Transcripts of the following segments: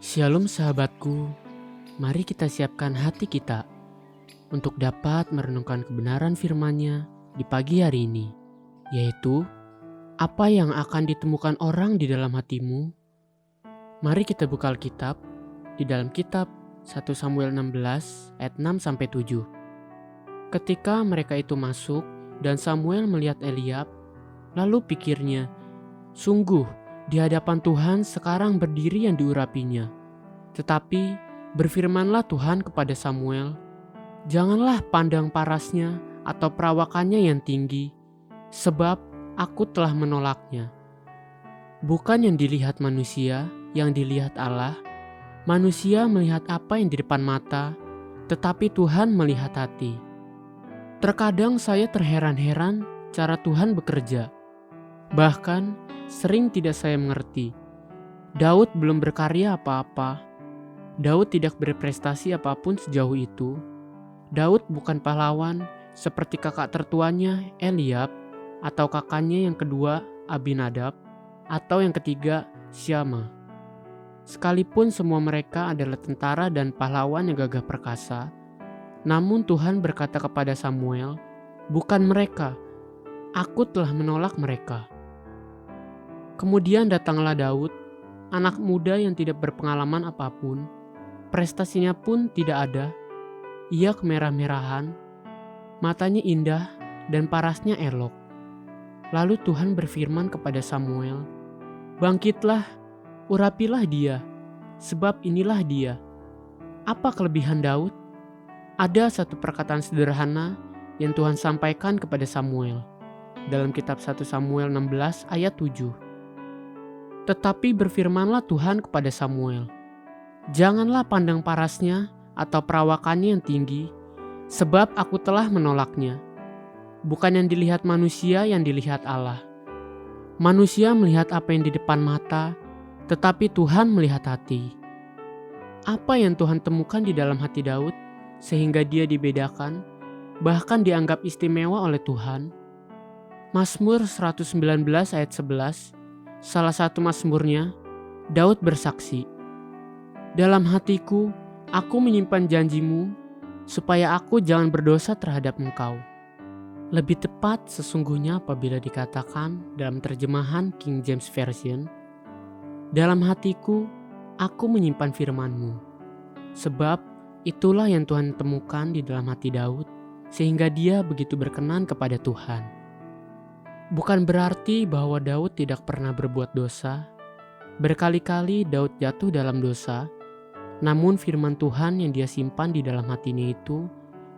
Shalom sahabatku, mari kita siapkan hati kita untuk dapat merenungkan kebenaran firman-Nya di pagi hari ini, yaitu apa yang akan ditemukan orang di dalam hatimu. Mari kita buka Alkitab di dalam kitab 1 Samuel 16 ayat 6-7. Ketika mereka itu masuk dan Samuel melihat Eliab, lalu pikirnya, sungguh di hadapan Tuhan sekarang berdiri yang diurapinya. Tetapi berfirmanlah Tuhan kepada Samuel, janganlah pandang parasnya atau perawakannya yang tinggi, sebab aku telah menolaknya. Bukan yang dilihat manusia, yang dilihat Allah. Manusia melihat apa yang di depan mata, tetapi Tuhan melihat hati. Terkadang saya terheran-heran cara Tuhan bekerja. Bahkan sering tidak saya mengerti. Daud belum berkarya apa-apa. Daud tidak berprestasi apapun sejauh itu. Daud bukan pahlawan seperti kakak tertuanya Eliab, atau kakaknya yang kedua Abinadab, atau yang ketiga Syama. Sekalipun semua mereka adalah tentara dan pahlawan yang gagah perkasa, namun Tuhan berkata kepada Samuel, bukan mereka, aku telah menolak mereka. Kemudian datanglah Daud, anak muda yang tidak berpengalaman apapun. Prestasinya pun tidak ada. Ia kemerah-merahan, matanya indah dan parasnya elok. Lalu Tuhan berfirman kepada Samuel, bangkitlah, urapilah dia, sebab inilah dia. Apa kelebihan Daud? Ada satu perkataan sederhana yang Tuhan sampaikan kepada Samuel dalam kitab 1 Samuel 16 ayat 7. Tetapi berfirmanlah Tuhan kepada Samuel, janganlah pandang parasnya atau perawakannya yang tinggi, sebab aku telah menolaknya. Bukan yang dilihat manusia, yang dilihat Allah. Manusia melihat apa yang di depan mata, tetapi Tuhan melihat hati. Apa yang Tuhan temukan di dalam hati Daud, sehingga dia dibedakan, bahkan dianggap istimewa oleh Tuhan? Mazmur 119 ayat 11, salah satu mazmurnya, Daud bersaksi, dalam hatiku, aku menyimpan janjimu, supaya aku jangan berdosa terhadap engkau. Lebih tepat sesungguhnya apabila dikatakan dalam terjemahan King James Version, dalam hatiku, aku menyimpan firman-Mu. Sebab itulah yang Tuhan temukan di dalam hati Daud, sehingga dia begitu berkenan kepada Tuhan. Bukan berarti bahwa Daud tidak pernah berbuat dosa. Berkali-kali Daud jatuh dalam dosa, namun firman Tuhan yang dia simpan di dalam hatinya itu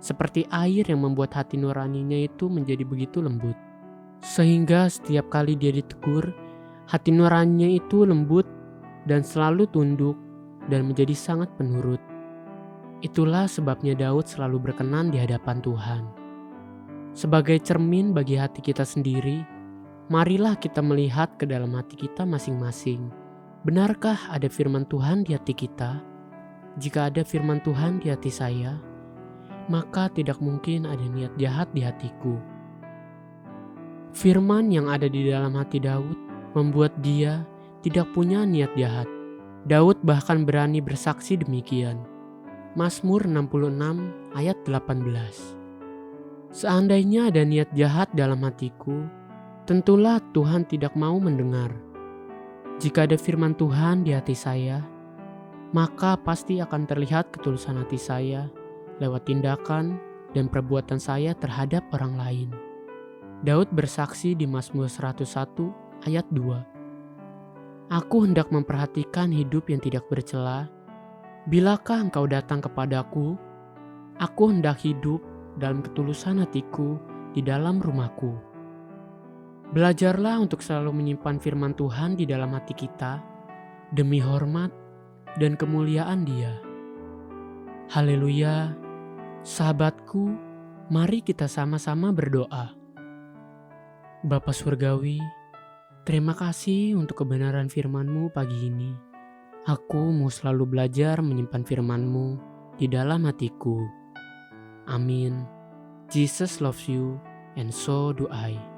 seperti air yang membuat hati nuraninya itu menjadi begitu lembut. Sehingga setiap kali dia ditegur, hati nuraninya itu lembut dan selalu tunduk dan menjadi sangat penurut. Itulah sebabnya Daud selalu berkenan di hadapan Tuhan. Sebagai cermin bagi hati kita sendiri, marilah kita melihat ke dalam hati kita masing-masing. Benarkah ada firman Tuhan di hati kita? Jika ada firman Tuhan di hati saya, maka tidak mungkin ada niat jahat di hatiku. Firman yang ada di dalam hati Daud membuat dia tidak punya niat jahat. Daud bahkan berani bersaksi demikian. Mazmur 66 ayat 18. Seandainya ada niat jahat dalam hatiku, tentulah Tuhan tidak mau mendengar. Jika ada firman Tuhan di hati saya, maka pasti akan terlihat ketulusan hati saya lewat tindakan dan perbuatan saya terhadap orang lain. Daud bersaksi di Mazmur 101 ayat 2. Aku hendak memperhatikan hidup yang tidak bercela. Bilakah engkau datang kepadaku? Aku hendak hidup dalam ketulusan hatiku di dalam rumahku. Belajarlah untuk selalu menyimpan firman Tuhan di dalam hati kita demi hormat dan kemuliaan Dia. Haleluya. Sahabatku, mari kita sama-sama berdoa. Bapa Surgawi, terima kasih untuk kebenaran firman-Mu pagi ini. Aku mau selalu belajar menyimpan firman-Mu di dalam hatiku. Amin. Jesus loves you and so do I.